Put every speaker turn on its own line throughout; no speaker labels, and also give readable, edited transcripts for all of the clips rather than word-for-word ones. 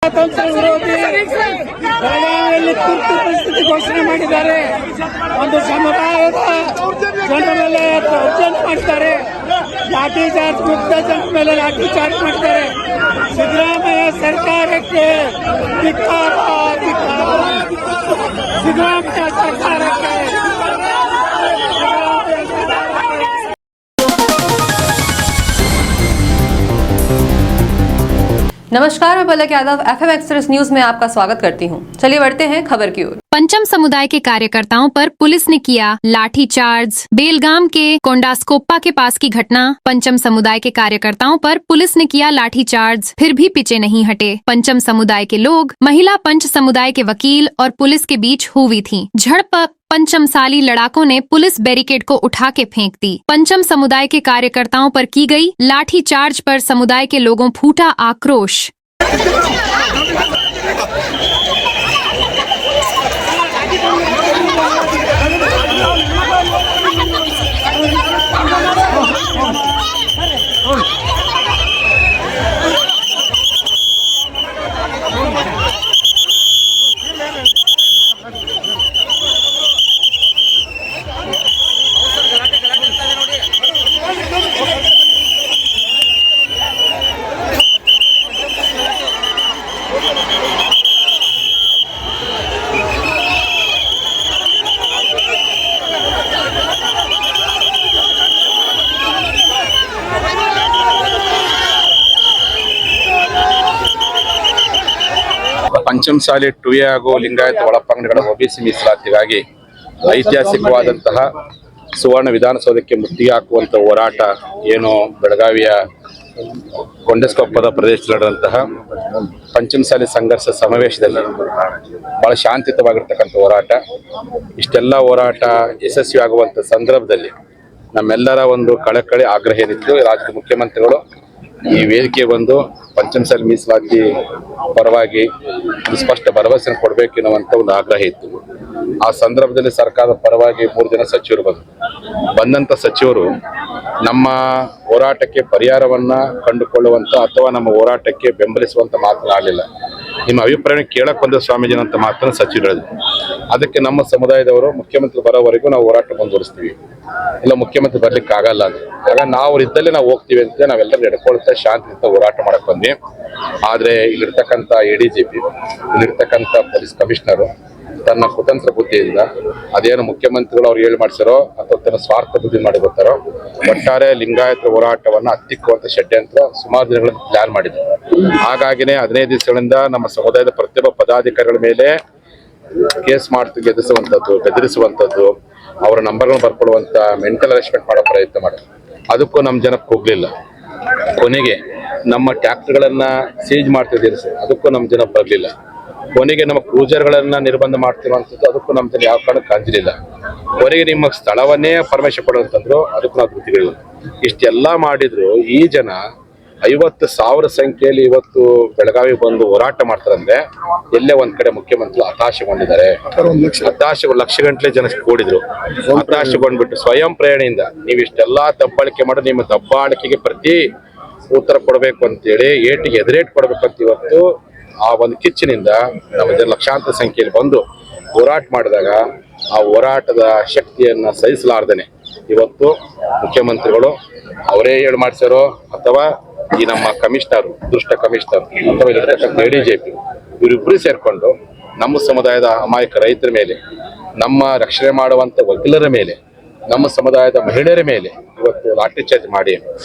ಸ್ವಾತಂತ್ರ್ಯ ವಿರೋಧಿ ಬೆಳಗಾವಿಯಲ್ಲಿ ತುರ್ತು ಪರಿಸ್ಥಿತಿ ಘೋಷಣೆ ಮಾಡಿದ್ದಾರೆ. ಒಂದು ಸಮುದಾಯದ ಜನರ ಮೇಲೆ ದೌರ್ಜನ್ಯ ಮಾಡ್ತಾರೆ, ಲಾಠಿ ಚಾರ್ಜ್, ಮುಕ್ತ ಜನರ ಮೇಲೆ ಲಾಠಿ ಚಾರ್ಜ್ ಮಾಡ್ತಾರೆ. ಸಿದ್ದರಾಮಯ್ಯ ಸರ್ಕಾರಕ್ಕೆ ಧಿಕ್ಕಾರ, ಸಿದ್ದರಾಮಯ್ಯ ಸರ್ಕಾರಕ್ಕೆ.
नमस्कार, मैं पलक यादव FM एक्सप्रेस न्यूज में आपका स्वागत करती हूं। चलिए बढ़ते हैं खबर की ओर।
पंचम समुदाय के कार्यकर्ताओं पर पुलिस ने किया लाठीचार्ज। बेलगाम के कोंडास्कोप्पा के पास की घटना। पंचम समुदाय के कार्यकर्ताओं पर पुलिस ने किया लाठीचार्ज, फिर भी पीछे नहीं हटे। पंचम समुदाय के लोग महिला पंच समुदाय के वकील और पुलिस के बीच हुई थी झड़प। पंचमसाली लड़ाकों ने पुलिस बैरिकेड को उठा के फेंक दी। पंचम समुदाय के कार्यकर्ताओं पर की गई लाठीचार्ज पर समुदाय के लोगों फूटा आक्रोश।
ಪಂಚಮಸಾಲಿ ಟುವೆ ಹಾಗೂ ಲಿಂಗಾಯತ ಒಳಪಂಗಡಗಳ ಒಬಿಸಿ ಮೀಸಲಾತಿಗಾಗಿ ಐತಿಹಾಸಿಕವಾದಂತಹ ಸುವರ್ಣ ವಿಧಾನಸೌಧಕ್ಕೆ ಮುತ್ತಿಗೆ ಹಾಕುವಂತ ಹೋರಾಟ ಏನು ಬೆಳಗಾವಿಯ ಕೊಂಡಸ್ಕೊಪ್ಪದ ಪ್ರದೇಶದಲ್ಲಿ ನಡೆದಂತಹ ಪಂಚಮಸಾಲಿ ಸಂಘರ್ಷ ಸಮಾವೇಶದಲ್ಲಿ ಬಹಳ ಶಾಂತಿಯುತವಾಗಿರ್ತಕ್ಕಂಥ ಹೋರಾಟ. ಇಷ್ಟೆಲ್ಲ ಹೋರಾಟ ಯಶಸ್ವಿ ಆಗುವಂತ ಸಂದರ್ಭದಲ್ಲಿ ನಮ್ಮೆಲ್ಲರ ಒಂದು ಕಳಕಳಿ ಆಗ್ರಹ ಏನಿತ್ತು, ರಾಜ್ಯದ ಮುಖ್ಯಮಂತ್ರಿಗಳು ಈ ವೇದಿಕೆ ಬಂದು ಪಂಚಮಸಾಲಿ ಮೀಸಲಾತಿ ಪರವಾಗಿ ಸ್ಪಷ್ಟ ಭರವಸೆ ಕೊಡಬೇಕು ಎನ್ನುವಂತ ಒಂದು ಆಗ್ರಹ ಇತ್ತು. ಆ ಸಂದರ್ಭದಲ್ಲಿ ಸರ್ಕಾರದ ಪರವಾಗಿ 3 ಜನ ಸಚಿವರು ಬಂದಂತ ಸಚಿವರು ನಮ್ಮ ಹೋರಾಟಕ್ಕೆ ಪರಿಹಾರವನ್ನ ಕಂಡುಕೊಳ್ಳುವಂತ ಅಥವಾ ನಮ್ಮ ಹೋರಾಟಕ್ಕೆ ಬೆಂಬಲಿಸುವಂತ ಮಾತನಾಡಲಿಲ್ಲ. ನಿಮ್ಮ ಅಭಿಪ್ರಾಯ ಕೇಳಕ್ ಬಂದ ಸ್ವಾಮೀಜಿನ ಅಂತ ಮಾತನ್ನು ಸಚಿವರು ಹೇಳಿದ್ರು. ಅದಕ್ಕೆ ನಮ್ಮ ಸಮುದಾಯದವರು ಮುಖ್ಯಮಂತ್ರಿ ಬರೋವರೆಗೂ ನಾವು ಹೋರಾಟ ಮುಂದುವರಿಸ್ತೀವಿ, ಇಲ್ಲ ಮುಖ್ಯಮಂತ್ರಿ ಬರ್ಲಿಕ್ಕೆ ಆಗಲ್ಲ ಅಂತ. ಆಗ ನಾವು ಇದ್ದಲ್ಲೇ ನಾವು ಹೋಗ್ತೀವಿ ಅಂತ ನಾವೆಲ್ಲರೂ ನಡ್ಕೊಳ್ತಾ ಶಾಂತಿಯುತ ಹೋರಾಟ ಮಾಡಕ್ ಬಂದ್ವಿ. ಆದ್ರೆ ಇಲ್ಲಿರ್ತಕ್ಕಂಥ ADGP, ಇಲ್ಲಿರ್ತಕ್ಕಂಥ ಪೊಲೀಸ್ ಕಮಿಷನರು ತನ್ನ ಕುತಂತ್ರ ಬುದ್ಧಿಯಿಂದ ಅದೇನು ಮುಖ್ಯಮಂತ್ರಿಗಳು ಅವ್ರು ಹೇಳಿ ಮಾಡ್ಸಾರೋ ಅಥವಾ ತನ್ನ ಸ್ವಾರ್ಥ ಬುದ್ಧಿ ಮಾಡಿ ಗೊತ್ತಾರೋ ಒಟ್ಟಾರೆ ಲಿಂಗಾಯತರ ಹೋರಾಟವನ್ನ ಹತ್ತಿಕ್ಕುವಂತ ಷಡ್ಯಂತ್ರ ಸುಮಾರು ದಿನಗಳಿಂದ ಪ್ಲಾನ್ ಮಾಡಿದ್ರು. ಹಾಗಾಗಿನೇ 15 ದಿವಸಗಳಿಂದ ನಮ್ಮ ಸಮುದಾಯದ ಪ್ರತಿಯೊಬ್ಬ ಪದಾಧಿಕಾರಿಗಳ ಮೇಲೆ ಕೇಸ್ ಮಾಡ್ತು ಗೆದಿಸುವಂಥದ್ದು, ಬೆದರಿಸುವಂಥದ್ದು, ಅವರ ನಂಬರ್ಗಳನ್ನು ಬರ್ಕೊಳ್ಳುವಂತ ಮೆಂಟಲ್ ಅರೆಸ್ಟ್ಮೆಂಟ್ ಮಾಡೋ ಪ್ರಯತ್ನ ಮಾಡಿದ್ರು. ಅದಕ್ಕೂ ನಮ್ಮ ಜನಕ್ಕೆ ಹೋಗ್ಲಿಲ್ಲ. ಕೊನೆಗೆ ನಮ್ಮ ಟ್ರ್ಯಾಕ್ಟರ್ಗಳನ್ನ ಸೀಜ್ ಮಾಡ್ತಿದ್ದೀರಿ, ಅದಕ್ಕೂ ನಮ್ಮ ಜನ ಬರಲಿಲ್ಲ. ಕೊನೆಗೆ ನಮ್ಮ ಕ್ರೂಸರ್ಗಳನ್ನ ನಿರ್ಬಂಧ ಮಾಡ್ತಿರುವಂಥದ್ದು, ಅದಕ್ಕೂ ನಮ್ಮ ಜನ ಯಾವ ಕಾರಣಕ್ಕೆ ಕಾಂಜಿಲಿಲ್ಲ. ಕೊನೆಗೆ ನಿಮ್ಮ ಸ್ಥಳವನ್ನೇ ಪರಮೇಶ್ವರ ಕೊಡುವಂತಂದ್ರು, ಅದಕ್ಕೂ ನಾವು ಕೃತಿಗಳಿಲ್ಲ. ಇಷ್ಟೆಲ್ಲ ಮಾಡಿದ್ರು ಈ ಜನ 50,000 ಸಂಖ್ಯೆಯಲ್ಲಿ ಇವತ್ತು ಬೆಳಗಾವಿ ಬಂದು ಹೋರಾಟ ಮಾಡ್ತಾರಂದ್ರೆ ಎಲ್ಲೇ ಒಂದ್ ಕಡೆ ಮುಖ್ಯಮಂತ್ರಿ ಹತಾಶೆಗೊಂಡಿದ್ದಾರೆ. ಲಕ್ಷ ಗಂಟ್ಲೆ ಜನ ಕೂಡಿದ್ರು, ಹತಾಶೆಗೊಂಡ್ಬಿಟ್ಟು ಸ್ವಯಂ ಪ್ರೇರಣೆಯಿಂದ ನೀವು ಇಷ್ಟೆಲ್ಲಾ ದಬ್ಬಾಳಿಕೆ ಮಾಡಿ ನಿಮ್ಮ ದಬ್ಬಾಳಿಕೆಗೆ ಪ್ರತಿ ಉತ್ತರ ಕೊಡಬೇಕು ಅಂತೇಳಿ ಏಟಿಗೆ ಎದುರೇಟ್ ಕೊಡ್ಬೇಕಂತ ಇವತ್ತು ಆ ಒಂದು ಕಿಚ್ಚಿನಿಂದ ನಮ್ಮ ಜನ ಲಕ್ಷಾಂತರ ಸಂಖ್ಯೆಯಲ್ಲಿ ಬಂದು ಹೋರಾಟ ಮಾಡಿದಾಗ ಆ ಹೋರಾಟದ ಶಕ್ತಿಯನ್ನ ಸಹಿಸಲಾರ್ದೇನೆ ಇವತ್ತು ಮುಖ್ಯಮಂತ್ರಿಗಳು ಅವರೇ ಹೇಳಿ ಮಾಡಿಸಾರೋ ಅಥವಾ ಈ ನಮ್ಮ ಕಮಿಷನರ್, ದುಷ್ಟ ಕಮಿಷನರ್ ಅಥವಾ ಇಲ್ಲಿರ್ತಕ್ಕಂಥ ADGP ಇವರಿಬ್ಬರು ಸೇರ್ಕೊಂಡು ನಮ್ಮ ಸಮುದಾಯದ ಅಮಾಯಕ ರೈತರ ಮೇಲೆ, ನಮ್ಮ ರಕ್ಷಣೆ ಮಾಡುವಂತ ವಕೀಲರ ಮೇಲೆ, ನಮ್ಮ ಸಮುದಾಯದ ಮಹಿಳೆಯರ ಮೇಲೆ ಇವತ್ತು ಲಾಠಿ ಚಾರ್ಜ್ ಮಾಡಿ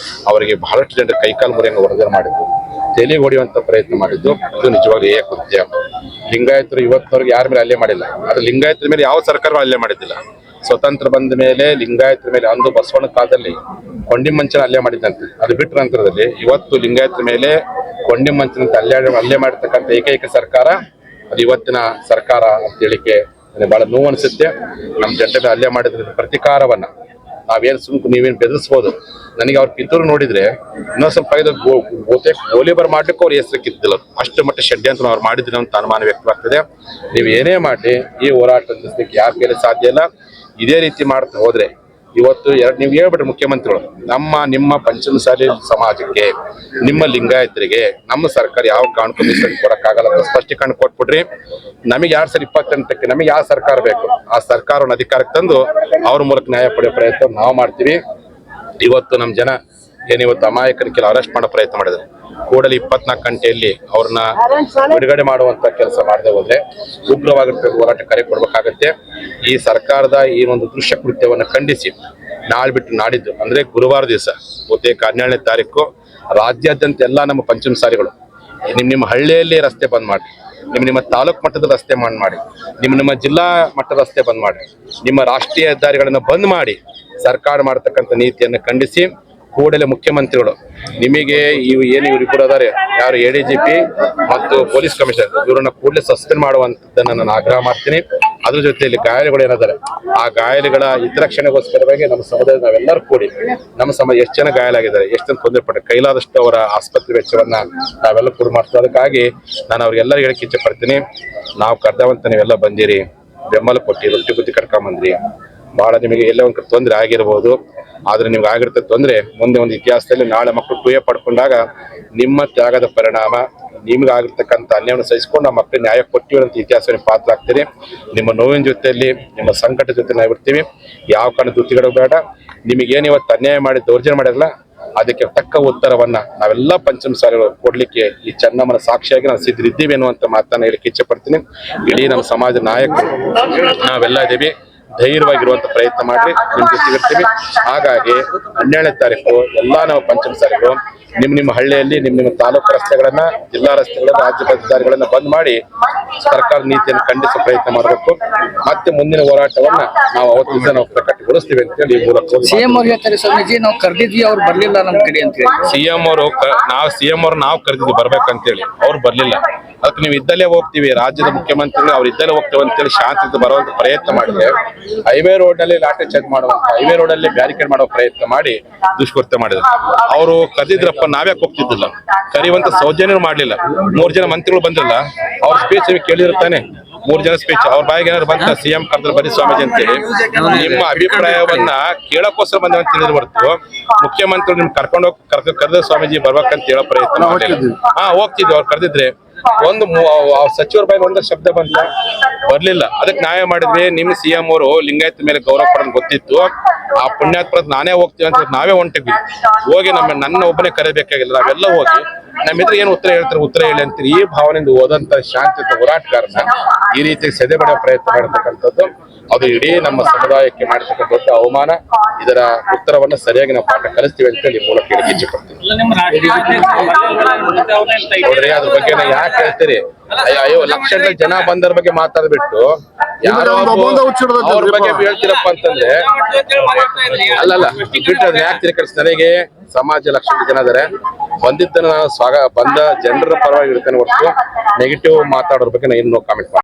ಅವರಿಗೆ ಬಹಳಷ್ಟು ಜನರ ಕೈಕಾಲು ಮುರಿಯನ್ನು ವರದಿ ಮಾಡಿದ್ದು, ತಲೆ ಹೊಡೆಯುವಂತ ಪ್ರಯತ್ನ ಮಾಡಿದ್ದು ಇದು ನಿಜವಾಗ್ಲೂ ಕೃತ್ಯ. ಲಿಂಗಾಯತರು ಇವತ್ತವರೆಗೆ ಯಾರ ಮೇಲೆ ಹಲ್ಲೆ ಮಾಡಿಲ್ಲ. ಆದ್ರೆ ಲಿಂಗಾಯತರ ಮೇಲೆ ಯಾವ ಸರ್ಕಾರವೂ ಹಲ್ಲೆ ಮಾಡಿದ್ದಿಲ್ಲ. ಸ್ವತಂತ್ರ ಬಂದ ಮೇಲೆ ಲಿಂಗಾಯತರ ಮೇಲೆ ಅಂದು ಬಸವಣ್ಣ ಕಾಲದಲ್ಲಿ ಕೊಂಡಿಮಂಚನ ಹಲ್ಲೆ ಮಾಡಿದಂತೆ, ಅದು ಬಿಟ್ಟ ನಂತರದಲ್ಲಿ ಇವತ್ತು ಲಿಂಗಾಯತರ ಮೇಲೆ ಕೊಂಡಿಮಂಚನಂತ ಹಲ್ಲೆ ಮಾಡಿರ್ತಕ್ಕಂಥ ಏಕೈಕ ಸರ್ಕಾರ ಅದು ಇವತ್ತಿನ ಸರ್ಕಾರ ಅಂತ ಹೇಳಿಕೆ ನನಗೆ ಬಹಳ ನೋವು ಅನಿಸುತ್ತೆ. ನಮ್ಮ ಜನತೆ ಹಲ್ಲೆ ಮಾಡಿದ ಪ್ರತಿಕಾರವನ್ನ ನಾವೇನು ಸುಮ್ಕು ನೀವೇನು ಬೆದರಿಸ್ಬೋದು. ನನಗೆ ಅವ್ರ ಕಿತ್ತೂರು ನೋಡಿದ್ರೆ ಇನ್ನೊಂದು ಸ್ವಲ್ಪ ಗೋಲಿಬಾರ್ ಮಾಡ್ಲಿಕ್ಕೂ ಅವ್ರ ಹೆಸರು ಕಿತ್ತಿಲ್ಲ, ಅಷ್ಟು ಮಟ್ಟ ಷಡ್ಯಂತ್ರ ಅವ್ರು ಮಾಡಿದ್ರು ಅಂತ ಅನುಮಾನ ವ್ಯಕ್ತವಾಗ್ತದೆ. ನೀವು ಏನೇ ಮಾಡಿ ಈ ಹೋರಾಟ ನಿಲ್ಲಿಸಲಿಕ್ಕೆ ಯಾರ ಕೈಲಿ ಸಾಧ್ಯ ಇಲ್ಲ. ಇದೇ ರೀತಿ ಮಾಡ್ತಾ ಹೋದ್ರೆ ಇವತ್ತು ನೀವು ಹೇಳ್ಬಿಟ್ರಿ ಮುಖ್ಯಮಂತ್ರಿಗಳು ನಿಮ್ಮ ಪಂಚಮಸಾಲಿ ಸಮಾಜಕ್ಕೆ, ನಿಮ್ಮ ಲಿಂಗಾಯತರಿಗೆ ನಮ್ಮ ಸರ್ಕಾರ ಯಾವ ಕಾರಣಕ್ಕೂ ಮೀಸಲು ಕೊಡಕ್ಕಾಗಲ್ಲ ಅಂತ ಸ್ಪಷ್ಟೀಕರಣ ಕೊಟ್ಬಿಡ್ರಿ. ನಮಗೆ 2028ಕ್ಕೆ ನಮಗೆ ಯಾವ ಸರ್ಕಾರ ಬೇಕು ಆ ಸರ್ಕಾರವನ್ನು ಅಧಿಕಾರಕ್ಕೆ ತಂದು ಅವ್ರ ಮೂಲಕ ನ್ಯಾಯ ಪಡೆಯೋ ಪ್ರಯತ್ನ ನಾವು ಮಾಡ್ತೀವಿ. ಇವತ್ತು ನಮ್ಮ ಜನ ಏನಿವತ್ತು ಅಮಾಯಕರಿಗೆ ಅರೆಸ್ಟ್ ಮಾಡೋ ಪ್ರಯತ್ನ ಮಾಡಿದ್ರೆ ಕೂಡಲೇ 24 ಗಂಟೆಯಲ್ಲಿ ಅವ್ರನ್ನ ಬಿಡುಗಡೆ ಮಾಡುವಂತ ಕೆಲಸ ಮಾಡದೆ ಹೋದ್ರೆ ಉಗ್ರವಾಗಿರ್ತಕ್ಕಂಥ ಹೋರಾಟ ಕರೆ ಕೊಡ್ಬೇಕಾಗತ್ತೆ. ಈ ಸರ್ಕಾರದ ಈ ಒಂದು ದೃಶ್ಯ ಕೃತ್ಯವನ್ನು ಖಂಡಿಸಿ ನಾಳೆ ಬಿಟ್ಟು ನಾಡಿದ್ದು ಅಂದ್ರೆ ಗುರುವಾರ ದಿವಸ ಬಹುತೇಕ 17ನೇ ತಾರೀಕು ರಾಜ್ಯಾದ್ಯಂತ ಎಲ್ಲ ನಮ್ಮ ಪಂಚಮಸಾಲಿಗಳು ನಿಮ್ಮ ಹಳ್ಳಿಯಲ್ಲಿ ರಸ್ತೆ ಬಂದ್ ಮಾಡಿ, ನಿಮ್ಮ ತಾಲೂಕು ಮಟ್ಟದ ರಸ್ತೆ ಮಾಡಿ, ನಿಮ್ಮ ಜಿಲ್ಲಾ ಮಟ್ಟದ ರಸ್ತೆ ಬಂದ್ ಮಾಡಿ, ನಿಮ್ಮ ರಾಷ್ಟ್ರೀಯ ಹೆದ್ದಾರಿಗಳನ್ನು ಬಂದ್ ಮಾಡಿ ಸರ್ಕಾರ ಮಾಡತಕ್ಕಂಥ ನೀತಿಯನ್ನು ಖಂಡಿಸಿ ಕೂಡಲೇ ಮುಖ್ಯಮಂತ್ರಿಗಳು ನಿಮಗೆ ಇವರಿಬ್ಬರು ಅದಾರೆ ಯಾರು ADGP ಮತ್ತು ಪೊಲೀಸ್ ಕಮಿಷನರ್ ಇವರನ್ನ ಕೂಡಲೇ ಸಸ್ಪೆಂಡ್ ಮಾಡುವಂತದ್ದನ್ನ ನಾನು ಆಗ್ರಹ ಮಾಡ್ತೀನಿ. ಅದ್ರ ಜೊತೆಯಲ್ಲಿ ಗಾಯಾಳುಗಳು ಏನಾದರೆ ಆ ಗಾಯಾಳುಗಳ ಹಿತರಕ್ಷಣೆಗೋಸ್ಕರವಾಗಿ ನಮ್ಮ ಸಮುದಾಯ ನಾವೆಲ್ಲರೂ ಕೂಡಿ ನಮ್ಮ ಸಮಾಜ ಎಷ್ಟು ಜನ ಗಾಯಾಲಾಗಿದ್ದಾರೆ, ಎಷ್ಟು ಜನ ತೊಂದರೆ ಪಟ್ಟ ಕೈಲಾದಷ್ಟು ಅವರ ಆಸ್ಪತ್ರೆ ವೆಚ್ಚವನ್ನ ನಾವೆಲ್ಲ ಕೂಡ ಮಾಡ್ತೀವಿ. ಅದಕ್ಕಾಗಿ ನಾನು ಅವ್ರಿಗೆಲ್ಲರೂ ಹೇಳಕ್ಕೆ ಇಚ್ಛೆ ಪಡ್ತೀನಿ, ನಾವು ಕರ್ದವಂತ ನೀವೆಲ್ಲ ಬಂದಿರಿ, ಬೆಂಬಲ ಕೊಟ್ಟು ರೊಟ್ಟಿ ಬುದ್ಧಿ ಕರ್ಕೊಂಬಂದ್ರಿ. ಬಹಳ ನಿಮಗೆ ಎಲ್ಲೇ ಒಂದು ತೊಂದರೆ ಆಗಿರ್ಬೋದು, ಆದ್ರೆ ನಿಮ್ಗೆ ಆಗಿರ್ತದೆ ತೊಂದರೆ ಮುಂದೆ ಒಂದು ಇತಿಹಾಸದಲ್ಲಿ ನಾಳೆ ಮಕ್ಕಳು ಟೂಯೆ ಪಡ್ಕೊಂಡಾಗ ನಿಮ್ಮ ತ್ಯಾಗದ ಪರಿಣಾಮ ನಿಮ್ಗೆ ಆಗಿರ್ತಕ್ಕಂಥ ಅನ್ಯಾಯವನ್ನು ಸಹಿಸಿಕೊಂಡು ಆ ಮಕ್ಕಳಿಗೆ ನ್ಯಾಯ ಕೊಟ್ಟಿರುವಂತ ಇತಿಹಾಸವನ್ನು ಪಾತ್ರ ಆಗ್ತೀರಿ. ನಿಮ್ಮ ನೋವಿನ ಜೊತೆಯಲ್ಲಿ ನಿಮ್ಮ ಸಂಕಟ ಜೊತೆ ನಾವು ಇರ್ತೀವಿ. ಯಾವ ಕಾರಣ ದುತ್ತಿಗಳು ಬೇಡ. ನಿಮಗೇನು ಇವತ್ತು ಅನ್ಯಾಯ ಮಾಡಿ ದೌರ್ಜನ್ಯ ಮಾಡಿರಲ್ಲ ಅದಕ್ಕೆ ತಕ್ಕ ಉತ್ತರವನ್ನ ನಾವೆಲ್ಲ ಪಂಚಮಸಾಲಿಗಳು ಕೊಡ್ಲಿಕ್ಕೆ ಈ ಚೆನ್ನಮ್ಮನ ಸಾಕ್ಷಿಯಾಗಿ ನಾವು ಸಿದ್ಧರಿದ್ದೀವಿ ಅನ್ನುವಂತ ಮಾತನ್ನ ಹೇಳಿಕ್ಕೆ ಇಚ್ಛೆ ಪಡ್ತೀನಿ. ಇಡೀ ನಮ್ಮ ಸಮಾಜ ನಾಯಕರು ನಾವೆಲ್ಲ ಇದ್ದೀವಿ, ಧೈರ್ಯವಾಗಿರುವಂತ ಪ್ರಯತ್ನ ಮಾಡಿ ನಿಮ್ ಜೊತೆಗಿರ್ತೀವಿ. ಹಾಗಾಗಿ 17ನೇ ತಾರೀಕು ಎಲ್ಲಾ ನಾವು ಪಂಚಮಸಾಲಿಗಳು ನಿಮ್ಮ ಹಳ್ಳಿಯಲ್ಲಿ ನಿಮ್ಮ ತಾಲೂಕು ರಸ್ತೆಗಳನ್ನ, ಜಿಲ್ಲಾ ರಸ್ತೆಗಳನ್ನ, ರಾಜ್ಯ ಹೆದ್ದಾರಿಗಳನ್ನ ಬಂದ್ ಮಾಡಿ ಸರ್ಕಾರ ನೀತಿಯನ್ನು ಖಂಡಿಸುವ ಪ್ರಯತ್ನ ಮಾಡಬೇಕು. ಮತ್ತೆ ಮುಂದಿನ ಹೋರಾಟವನ್ನ ನಾವು ಅವತ್ತಿಂದ ನಾವು ಪ್ರಕಟಗೊಳಿಸ್ತೀವಿ ಅಂತ ಹೇಳಿ ಈ ಮೂಲಕ
ಸಿಎಂ ಅವ್ರು ಹೇಳ್ತಾರೆ, ಸ್ವಾಮೀಜಿ ನಾವು ಕರೆದಿದ್ವಿ ಅವ್ರು ಬರ್ಲಿಲ್ಲ ನಮ್ಮ ಕಡೆ ಅಂತ ಹೇಳಿ.
ಸಿಎಂ ಅವರು ನಾವು ಕರೆದಿದ್ವಿ ಬರ್ಬೇಕಂತೇಳಿ ಅವ್ರು ಬರ್ಲಿಲ್ಲ. ಅದಕ್ಕೆ ನೀವು ಇದ್ದಲ್ಲೇ ಹೋಗ್ತೀವಿ, ರಾಜ್ಯದ ಮುಖ್ಯಮಂತ್ರಿಗಳು ಅವ್ರು ಇದ್ದಲ್ಲೇ ಹೋಗ್ತೇವೆ ಅಂತೇಳಿ ಶಾಂತಿ ಬರುವಂತ ಪ್ರಯತ್ನ ಮಾಡಿದ್ರೆ ಹೈವೇ ರೋಡ್ ಅಲ್ಲಿ ಲಾಠಿ ಚಾರ್ಜ್ ಮಾಡುವಂತ, ಹೈವೇ ರೋಡ್ ಅಲ್ಲಿ ಬ್ಯಾರಿಕೇಡ್ ಮಾಡೋ ಪ್ರಯತ್ನ ಮಾಡಿ ದುಷ್ಕೃತ್ಯ ಮಾಡಿದ್ರು. ಅವರು ಕರೆದಿದ್ರಪ್ಪ ನಾವ್ಯಾಕೆ ಹೋಗ್ತಿದ್ದಿಲ್ಲ, ಕರೆಯುವಂತ ಸೌಜನ್ಯ ಮಾಡ್ಲಿಲ್ಲ. 3 ಜನ ಮಂತ್ರಿಗಳು ಬಂದಿಲ್ಲ, ಅವ್ರ ಸ್ಪೀಚ್ ಕೇಳಿರುತ್ತಾನೆ. 3 ಜನ ಸ್ಪೀಚ್ ಅವ್ರ ಬಾಯಿಗೆ ಏನಾದ್ರು ಬಂತ ಸಿಎಂ ಕರೆದ್ರೆ ಬರೀ ಸ್ವಾಮೀಜಿ ಅಂತೇಳಿ ನಿಮ್ಮ ಅಭಿಪ್ರಾಯವನ್ನ ಕೇಳಕ್ಕೋಸ್ಕರ ಬಂದ ಅಂತ ತಿಳಿದು ಹೊರತು ಮುಖ್ಯಮಂತ್ರಿಗಳು ನಿಮ್ ಕರೆದ ಸ್ವಾಮೀಜಿ ಬರ್ಬೇಕಂತ ಹೇಳೋ ಪ್ರಯತ್ನ ಮಾಡಲಿಲ್ಲ. ಹೋಗ್ತಿದ್ವಿ, ಅವ್ರು ಕರೆದಿದ್ರೆ ಒಂದು ಸಚಿವರ ಬಾಯಿ ಒಂದ ಶಬ್ದ ಬಂತ ಬರ್ಲಿಲ್ಲ. ಅದಕ್ಕೆ ನಾವೇ ಮಾಡಿದ್ವಿ, ನಿಮ್ ಸಿಎಂ ಅವರು ಲಿಂಗಾಯತ ಮೇಲೆ ಗೌರವ ಪಡೋದು ಗೊತ್ತಿತ್ತು. ಆ ಪುಣ್ಯಾತ್ಮರದ ನಾನೇ ಹೋಗ್ತೀವಿ ಅಂತ ನಾವೇ ಹೊಂಟಿದ್ವಿ. ಹೋಗಿ ನನ್ನ ಒಬ್ಬನೇ ಕರೆಯಬೇಕಾಗಿಲ್ಲ, ನಾವೆಲ್ಲ ಹೋಗಿ ನಮ್ಮಿದ್ರೆ ಏನು ಉತ್ತರ ಹೇಳ್ತಾರೆ ಉತ್ತರ ಹೇಳಿ ಅಂತೀರಿ. ಈ ಭಾವನೆಯಿಂದ ಹೋದಂತ ಶಾಂತಿಯುತ ಹೋರಾಟಗಾರನ ಈ ರೀತಿ ಸೆದೆ ಬಡಿಯೋ ಪ್ರಯತ್ನ ಮಾಡತಕ್ಕಂಥದ್ದು ಅದು ಇಡೀ ನಮ್ಮ ಸಮುದಾಯಕ್ಕೆ ಮಾಡತಕ್ಕಂಥ ದೊಡ್ಡ ಅವಮಾನ. ಇದರ ಉತ್ತರವನ್ನ ಸರಿಯಾಗಿ ನಾವು ಪಾಠ ಕಲಿಸ್ತೀವಿ ಅಂತ ಹೇಳಿ ಮೂಲಕ ಹೇಳಿ ಇಚ್ಛೆ ಪಡ್ತೀವಿ. ನೋಡ್ರಿ, ಅದ್ರ ಬಗ್ಗೆ ಯಾಕೆ ಹೇಳ್ತೀರಿ? ಅಯ್ಯೋ ಲಕ್ಷಗಳ ಜನ ಬಂದರ ಬಗ್ಗೆ ಮಾತಾಡ್ಬಿಟ್ಟು ಯಾರೋ ಅವ್ರ ಬಗ್ಗೆ ಹೇಳ್ತೀರಪ್ಪ ಅಂತಂದ್ರೆ ಅಲ್ಲಲ್ಲ ಬಿಟ್ಟು ಅದನ್ನ ಯಾಕೆ ತಿರುಕರಿಸ್. ನನಗೆ ಸಮಾಜ ಲಕ್ಷಗಳ ಜನ ಇದಾರೆ, ಬಂದಿದ್ದನ್ನ ನಾನು ಬಂದ ಜನರ ಪರವಾಗಿ ಇರ್ತೇನೆ ಹೊರತು ನೆಗೆಟಿವ್ ಮಾತಾಡೋದ್ರ ಬಗ್ಗೆ ನಾನು ಏನು ಕಾಮೆಂಟ್ ಮಾಡ್ತೀನಿ.